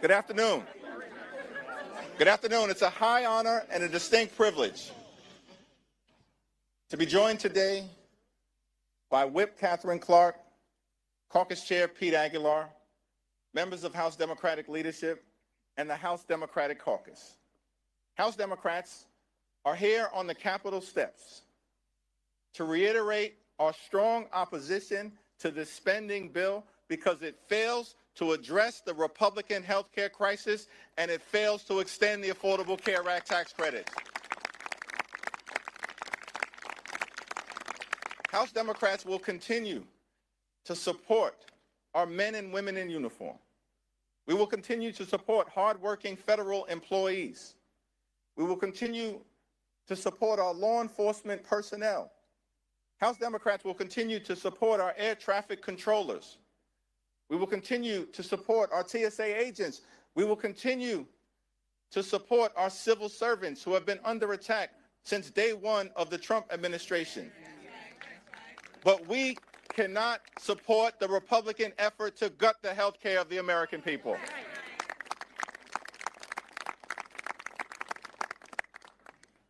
Good afternoon. Good afternoon. It's a high honor and a distinct privilege to be joined today by Whip Catherine Clark, Caucus Chair Pete Aguilar, members of House Democratic leadership, and the House Democratic Caucus. House Democrats are here on the Capitol steps to reiterate our strong opposition to this spending bill because it fails to address the Republican health care crisis and it fails to extend the Affordable Care Act tax credits. House Democrats will continue to support our men and women in uniform. We will continue to support hardworking federal employees. We will continue to support our law enforcement personnel. House Democrats will continue to support our air traffic controllers. We will continue to support our TSA agents. We will continue to support our civil servants who have been under attack since day one of the Trump administration. But we cannot support the Republican effort to gut the health care of the American people.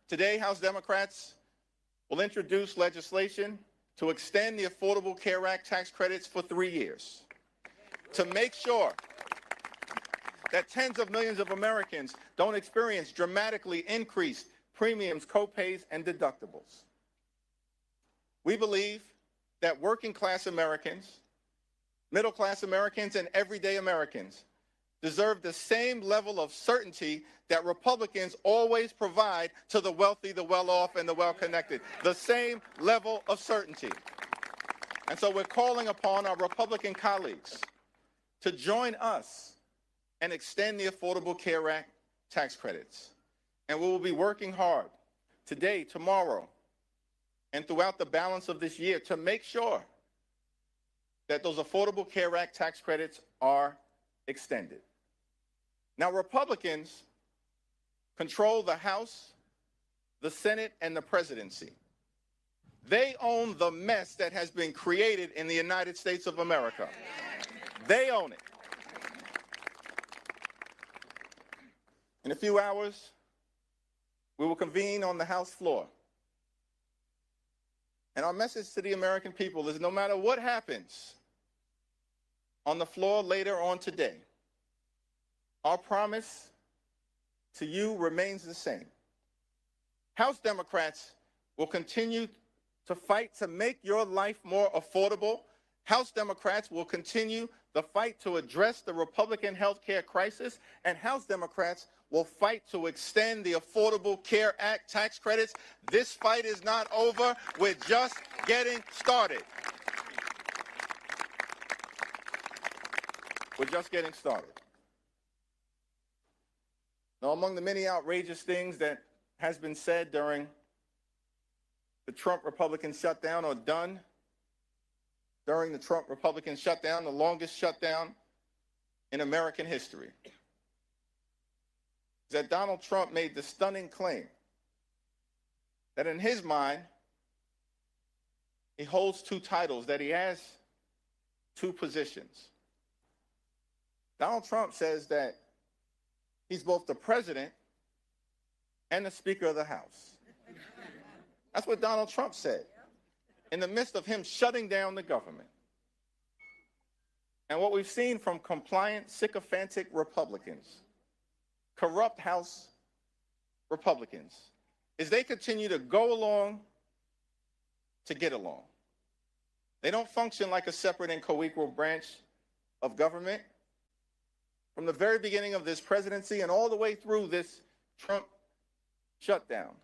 Today, House Democrats will introduce legislation to extend the Affordable Care Act tax credits for 3 years, to make sure that tens of millions of Americans don't experience dramatically increased premiums, copays, and deductibles. We believe that working class Americans, middle class Americans, and everyday Americans deserve the same level of certainty that Republicans always provide to the wealthy, the well-off, and the well-connected. The same level of certainty. And so we're calling upon our Republican colleagues to join us and extend the Affordable Care Act tax credits. And we will be working hard today, tomorrow, and throughout the balance of this year to make sure that those Affordable Care Act tax credits are extended. Now, Republicans control the House, the Senate, and the presidency. They own the mess that has been created in the United States of America. They own it. In a few hours, we will convene on the House floor. And our message to the American people is no matter what happens on the floor later on today, our promise to you remains the same. House Democrats will continue to fight to make your life more affordable. House Democrats will continue the fight to address the Republican health care crisis, and House Democrats will fight to extend the Affordable Care Act tax credits. This fight is not over. We're just getting started. We're just getting started. Now, among the many outrageous things that has been said during the Trump Republican shutdown or done during the Trump Republican shutdown, the longest shutdown in American history, is that Donald Trump made the stunning claim that in his mind, he holds two titles, that he has two positions. Donald Trump says that he's both the president and the Speaker of the House. That's what Donald Trump said in the midst of him shutting down the government. And what we've seen from compliant, sycophantic Republicans, corrupt House Republicans, is they continue to go along to get along. They don't function like a separate and co-equal branch of government. From the very beginning of this presidency and all the way through this Trump shutdown,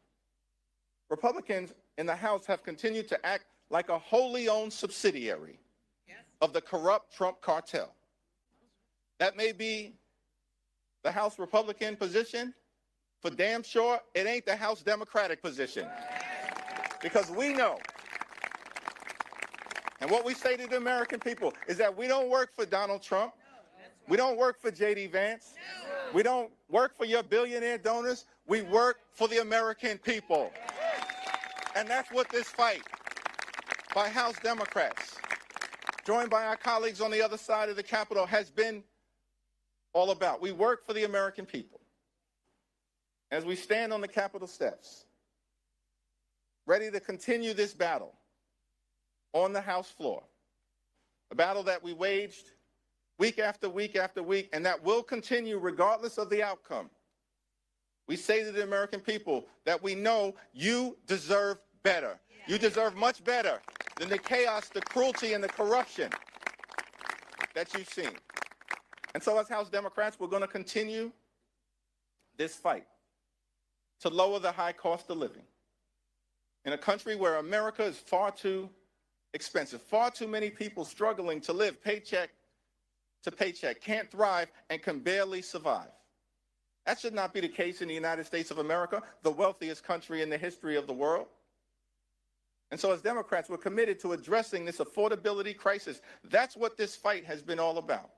Republicans in the House have continued to act like a wholly owned subsidiary of the corrupt Trump cartel. That may be the House Republican position. For damn sure, it ain't the House Democratic position. Because we know, and what we say to the American people is that we don't work for Donald Trump. We don't work for J.D. Vance. We don't work for your billionaire donors. We work for the American people. And that's what this fight by House Democrats, joined by our colleagues on the other side of the Capitol, has been all about. We work for the American people. As we stand on the Capitol steps, ready to continue this battle on the House floor, a battle that we waged week after week after week, and that will continue regardless of the outcome. We say to the American people that we know you deserve better. You deserve much better than the chaos, the cruelty, and the corruption that you've seen. And so as House Democrats, we're going to continue this fight to lower the high cost of living in a country where America is far too expensive, far too many people struggling to live paycheck to paycheck, can't thrive, and can barely survive. That should not be the case in the United States of America, the wealthiest country in the history of the world. And so as Democrats, we're committed to addressing this affordability crisis. That's what this fight has been all about.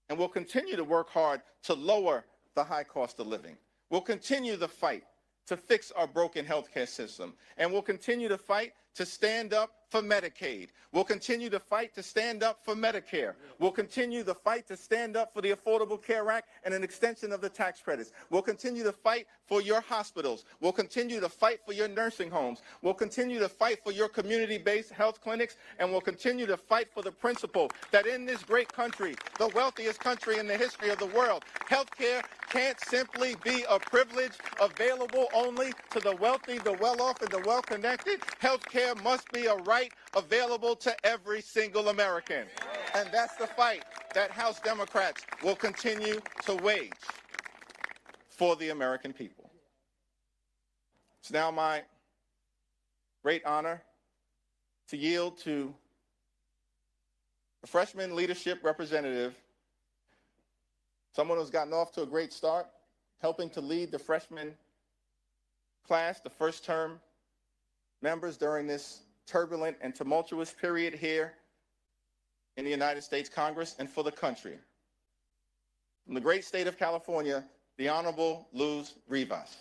And we'll continue to work hard to lower the high cost of living. We'll continue the fight to fix our broken healthcare system. And we'll continue to fight to stand up for Medicaid. We'll continue to fight to stand up for Medicare. We'll continue the fight to stand up for the Affordable Care Act and an extension of the tax credits. We'll continue to fight for your hospitals. We'll continue to fight for your nursing homes. We'll continue to fight for your community-based health clinics, and we'll continue to fight for the principle that in this great country, the wealthiest country in the history of the world, healthcare can't simply be a privilege available only to the wealthy, the well-off, and the well-connected. Healthcare must be a right available to every single American. And that's the fight that House Democrats will continue to wage for the American people. It's now my great honor to yield to a freshman leadership representative, someone who's gotten off to a great start, helping to lead the freshman class, the first term members during this turbulent and tumultuous period here in the United States Congress and for the country. From the great state of California, the Honorable Luz Rivas.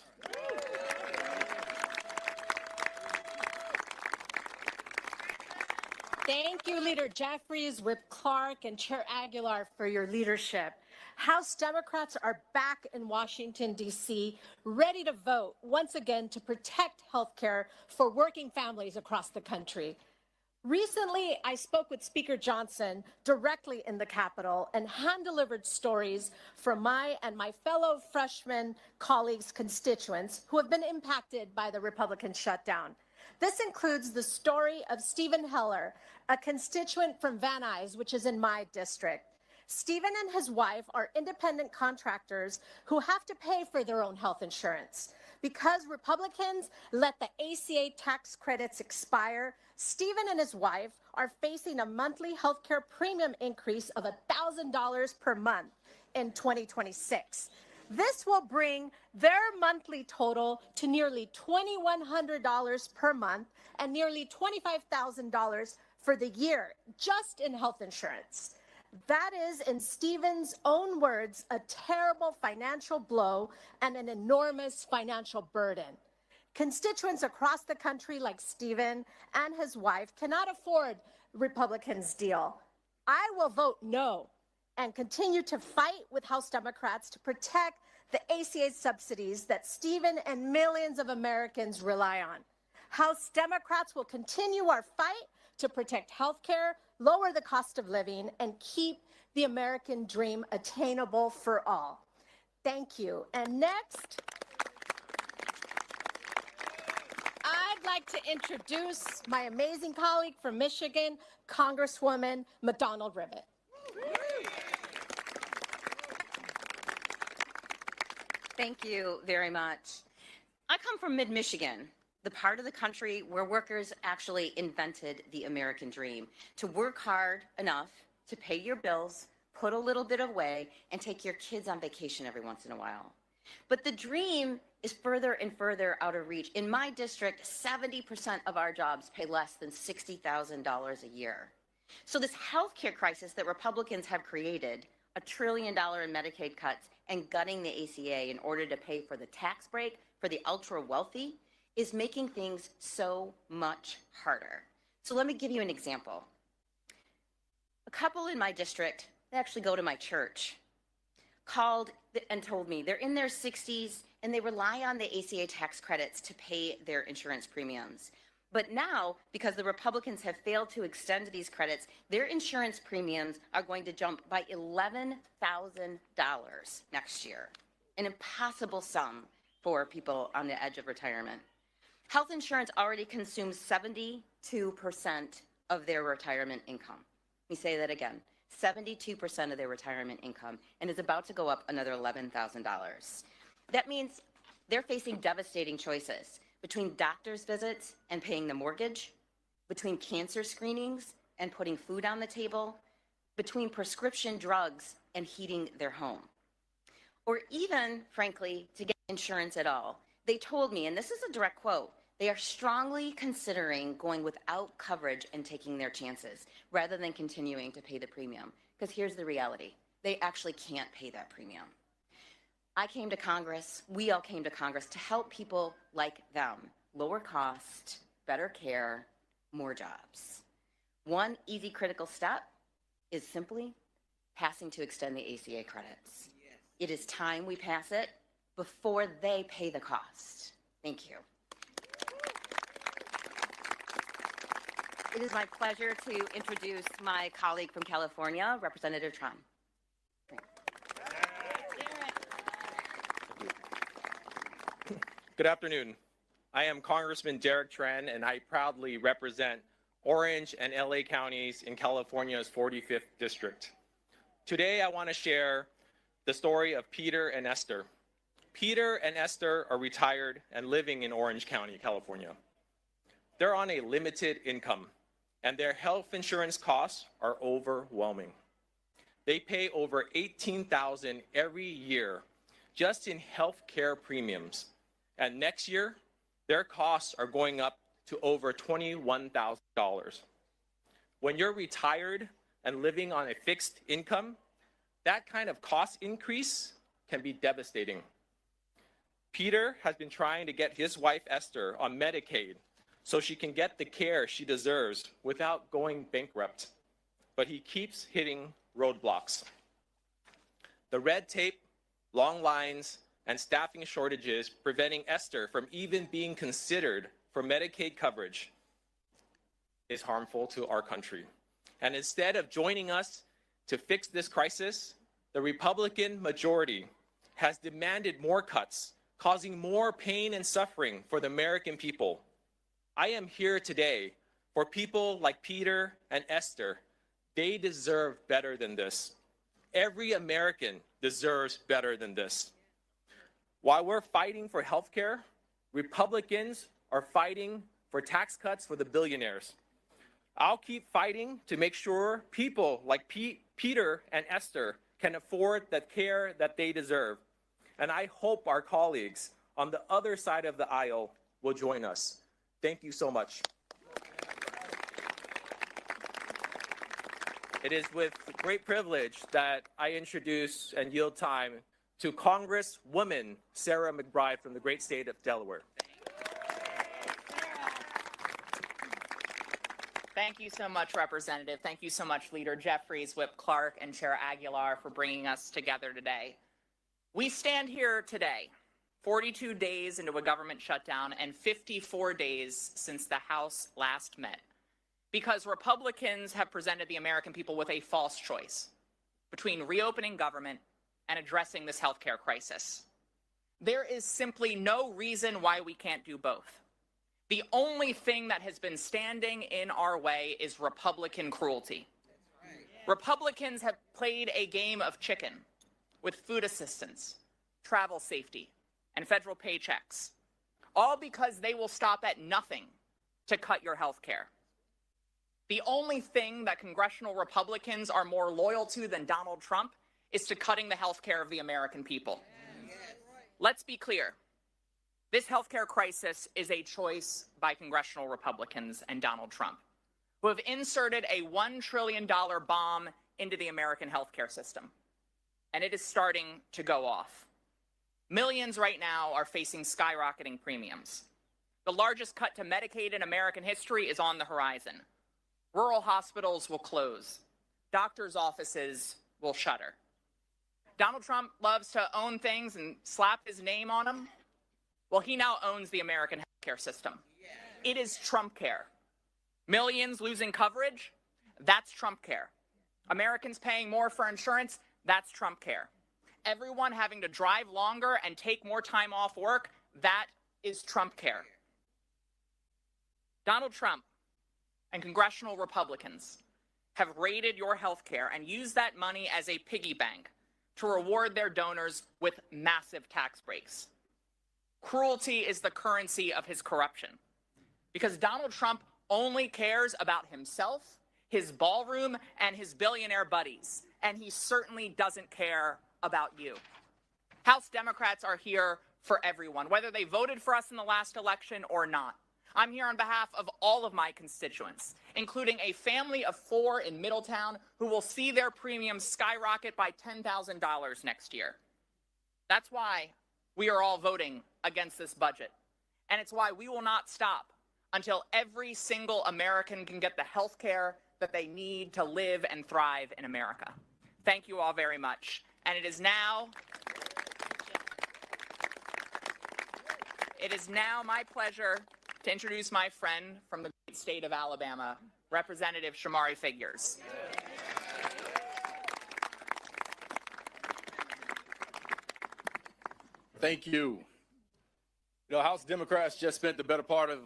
Thank you, Leader Jeffries, Whip Clark, and Chair Aguilar for your leadership. House Democrats are back in Washington, D.C., ready to vote once again to protect health care for working families across the country. Recently, I spoke with Speaker Johnson directly in the Capitol and hand-delivered stories from my and my fellow freshman colleagues' constituents who have been impacted by the Republican shutdown. This includes the story of Stephen Heller, a constituent from Van Nuys, which is in my district. Stephen and his wife are independent contractors who have to pay for their own health insurance. Because Republicans let the ACA tax credits expire, Stephen and his wife are facing a monthly health care premium increase of $1,000 per month in 2026. This will bring their monthly total to nearly $2,100 per month and nearly $25,000 for the year, just in health insurance. That is, in Stephen's own words, a terrible financial blow and an enormous financial burden. Constituents across the country like Stephen and his wife cannot afford Republicans' deal. I will vote no and continue to fight with House Democrats to protect the ACA subsidies that Stephen and millions of Americans rely on. House Democrats will continue our fight to protect health care, lower the cost of living, and keep the American dream attainable for all. Thank you. And next, I'd like to introduce my amazing colleague from Michigan, Congresswoman McDonald-Rivet. Thank you very much. I come from mid-Michigan, the part of the country where workers actually invented the American dream, to work hard enough to pay your bills, put a little bit away, and take your kids on vacation every once in a while. But the dream is further and further out of reach. In my district, 70% of our jobs pay less than $60,000 a year. So this healthcare crisis that Republicans have created, $1 trillion in Medicaid cuts and gutting the ACA in order to pay for the tax break for the ultra wealthy, is making things so much harder. So let me give you an example. A couple in my district, they actually go to my church. called and told me they're in their 60s and they rely on the ACA tax credits to pay their insurance premiums. But now, because the Republicans have failed to extend these credits, their insurance premiums are going to jump by $11,000 next year. An impossible sum for people on the edge of retirement. Health insurance already consumes 72% of their retirement income. Let me say that again. 72% of their retirement income, and is about to go up another $11,000. That means they're facing devastating choices between doctor's visits and paying the mortgage, between cancer screenings and putting food on the table, between prescription drugs and heating their home, or even, frankly, to get insurance at all. They told me, and this is a direct quote, they are strongly considering going without coverage and taking their chances rather than continuing to pay the premium. Because here's the reality. They actually can't pay that premium. I came to Congress, we all came to Congress to help people like them. Lower cost, better care, more jobs. One easy critical step is simply passing to extend the ACA credits. Yes. It is time we pass it before they pay the cost. Thank you. It is my pleasure to introduce my colleague from California, Representative Tran. Good afternoon. I am Congressman Derek Tran, and I proudly represent Orange and LA counties in California's 45th district. Today, I want to share the story of Peter and Esther. Peter and Esther are retired and living in Orange County, California. They're on a limited income, and their health insurance costs are overwhelming. They pay over $18,000 every year just in health care premiums. And next year, their costs are going up to over $21,000. When you're retired and living on a fixed income, that kind of cost increase can be devastating. Peter has been trying to get his wife, Esther, on Medicaid so she can get the care she deserves without going bankrupt. But he keeps hitting roadblocks. The red tape, long lines, and staffing shortages preventing Esther from even being considered for Medicaid coverage is harmful to our country. And instead of joining us to fix this crisis, the Republican majority has demanded more cuts, causing more pain and suffering for the American people. I am here today for people like Peter and Esther. They deserve better than this. Every American deserves better than this. While we're fighting for health care, Republicans are fighting for tax cuts for the billionaires. I'll keep fighting to make sure people like Peter and Esther can afford the care that they deserve. And I hope our colleagues on the other side of the aisle will join us. Thank you so much. It is with great privilege that I introduce and yield time to Congresswoman Sarah McBride from the great state of Delaware. Thank you so much, Representative. Thank you so much, Leader Jeffries, Whip Clark, and Chair Aguilar for bringing us together today. We stand here today, 42 days into a government shutdown and 54 days since the House last met, because Republicans have presented the American people with a false choice between reopening government and addressing this healthcare crisis. There is simply no reason why we can't do both. The only thing that has been standing in our way is Republican cruelty. Republicans have played a game of chicken with food assistance, travel safety, and federal paychecks, all because they will stop at nothing to cut your health care. The only thing that congressional Republicans are more loyal to than Donald Trump is to cutting the health care of the American people. Let's be clear. This healthcare crisis is a choice by congressional Republicans and Donald Trump, who have inserted a $1 trillion bomb into the American healthcare system. And it is starting to go off. Millions right now are facing skyrocketing premiums. The largest cut to Medicaid in American history is on the horizon. Rural hospitals will close. Doctors' offices will shutter. Donald Trump loves to own things and slap his name on them. Well, he now owns the American healthcare system. It is Trump care. Millions losing coverage, that's Trump care. Americans paying more for insurance, that's Trump care. Everyone having to drive longer and take more time off work, that is Trump care. Donald Trump and congressional Republicans have raided your health care and used that money as a piggy bank to reward their donors with massive tax breaks. Cruelty is the currency of his corruption, because Donald Trump only cares about himself, his ballroom, and his billionaire buddies, and he certainly doesn't care about you. House Democrats are here for everyone, whether they voted for us in the last election or not. I'm here on behalf of all of my constituents, including a family of 4 in Middletown who will see their premiums skyrocket by $10,000 next year. That's why we are all voting against this budget. And it's why we will not stop until every single American can get the health care that they need to live and thrive in America. Thank you all very much. And it is now my pleasure to introduce my friend from the great state of Alabama, Representative Shamari Figures. Thank you. You know, House Democrats just spent the better part of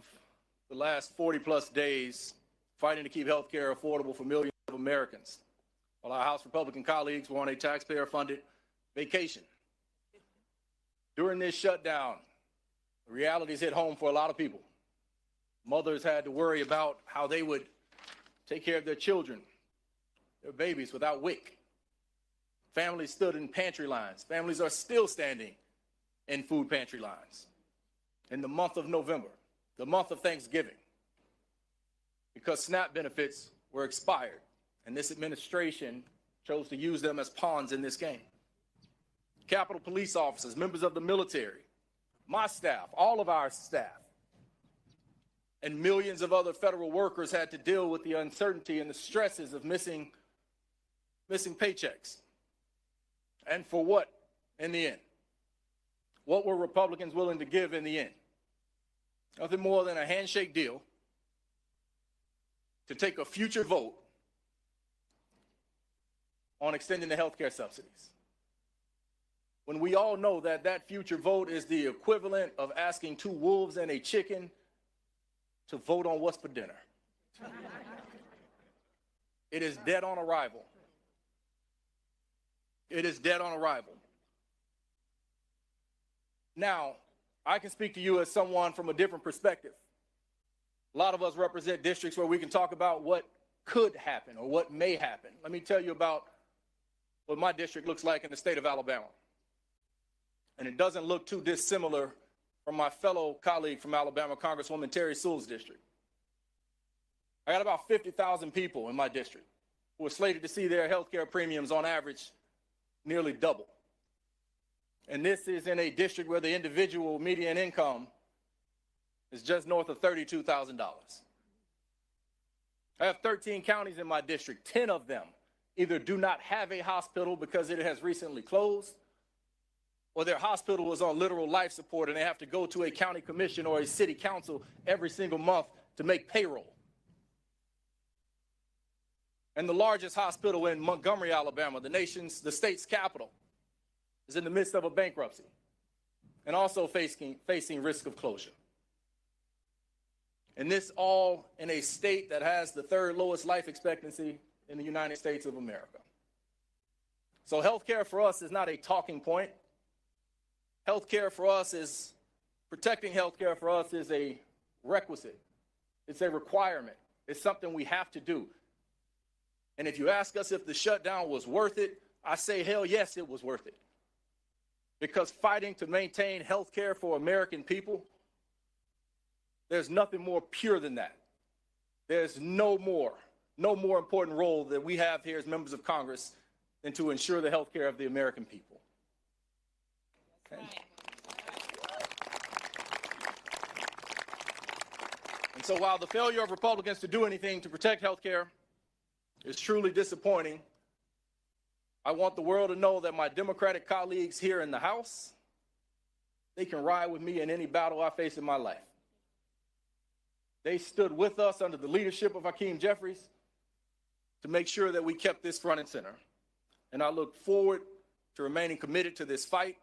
the last 40-plus days fighting to keep health care affordable for millions of Americans, while our House Republican colleagues were on a taxpayer-funded vacation. During this shutdown, the realities hit home for a lot of people. Mothers had to worry about how they would take care of their children, their babies, without WIC. Families stood in pantry lines. Families are still standing in food pantry lines in the month of November, the month of Thanksgiving, because SNAP benefits were expired, and this administration chose to use them as pawns in this game. Capitol Police officers, members of the military, my staff, all of our staff, and millions of other federal workers had to deal with the uncertainty and the stresses of missing paychecks. And for what in the end? What were Republicans willing to give in the end? Nothing more than a handshake deal to take a future vote on extending the health care subsidies, when we all know that that future vote is the equivalent of asking 2 wolves and a chicken to vote on what's for dinner. It is dead on arrival. It is dead on arrival. Now, I can speak to you as someone from a different perspective. A lot of us represent districts where we can talk about what could happen or what may happen. Let me tell you about what my district looks like in the state of Alabama. And it doesn't look too dissimilar from my fellow colleague from Alabama, Congresswoman Terry Sewell's district. I got about 50,000 people in my district who are slated to see their health care premiums on average nearly double. And this is in a district where the individual median income is just north of $32,000. I have 13 counties in my district. 10 of them either do not have a hospital because it has recently closed, or their hospital is on literal life support and they have to go to a county commission or a city council every single month to make payroll. And the largest hospital in Montgomery, Alabama, the state's capital, is in the midst of a bankruptcy and also facing risk of closure. And this all in a state that has the 3rd lowest life expectancy in the United States of America. So healthcare for us is not a talking point. Healthcare for us is, protecting healthcare for us is a requisite. It's a requirement. It's something we have to do. And if you ask us if the shutdown was worth it, I say, hell yes, it was worth it. Because fighting to maintain health care for American people, there's nothing more pure than that. There's no more important role that we have here as members of Congress than to ensure the health care of the American people. Okay. And so while the failure of Republicans to do anything to protect health care is truly disappointing, I want the world to know that my Democratic colleagues here in the House, they can ride with me in any battle I face in my life. They stood with us under the leadership of Hakeem Jeffries to make sure that we kept this front and center. And I look forward to remaining committed to this fight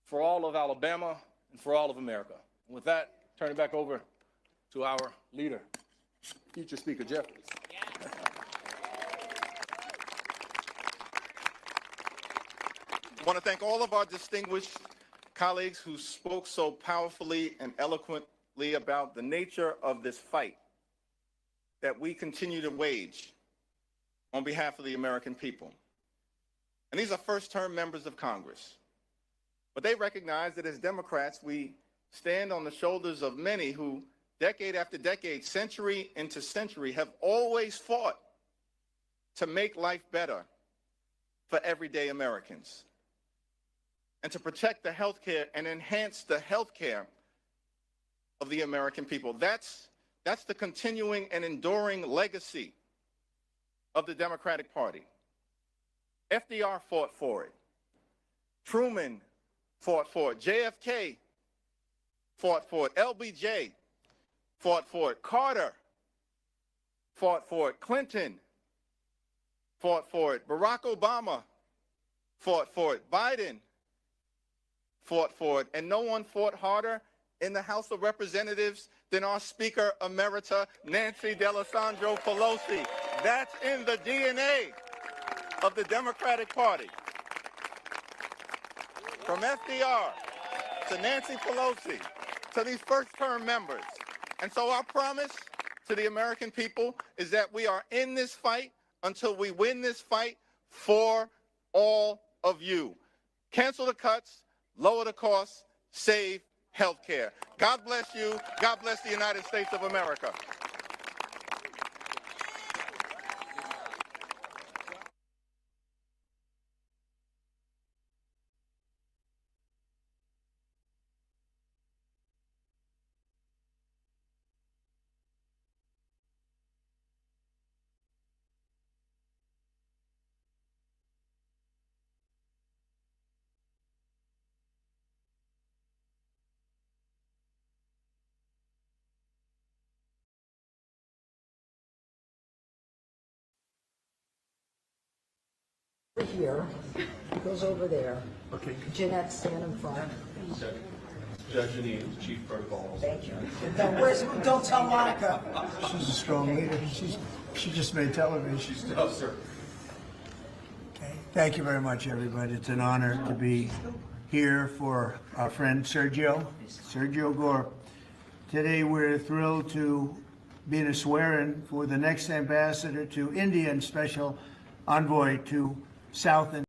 for all of Alabama and for all of America. And with that, turn it back over to our leader, future Speaker Jeffries. I want to thank all of our distinguished colleagues who spoke so powerfully and eloquently about the nature of this fight that we continue to wage on behalf of the American people. And these are first-term members of Congress. But they recognize that as Democrats, we stand on the shoulders of many who, decade after decade, century into century, have always fought to make life better for everyday Americans and to protect the health care and enhance the health care of the American people. That's the continuing and enduring legacy of the Democratic Party. FDR fought for it. Truman fought for it. JFK fought for it. LBJ fought for it. Carter fought for it. Clinton fought for it. Barack Obama fought for it. Biden fought for it. And no one fought harder in the House of Representatives than our Speaker Emerita, Nancy D'Alessandro Pelosi. That's in the DNA of the Democratic Party. From FDR to Nancy Pelosi to these first-term members. And so our promise to the American people is that we are in this fight until we win this fight for all of you. Cancel the cuts, lower the costs, save health care. God bless you. God bless the United States of America. Over here, it goes over there. Okay. Jeanette, stand in front. Judge Janine, Chief Protocol. Thank you. Don't tell Monica. She's a strong leader. She just made television. Oh, sir. Okay. Thank you very much, everybody. It's an honor to be here for our friend Sergio Gore. Today we're thrilled to be in a swearing for the next ambassador to India and special envoy to South and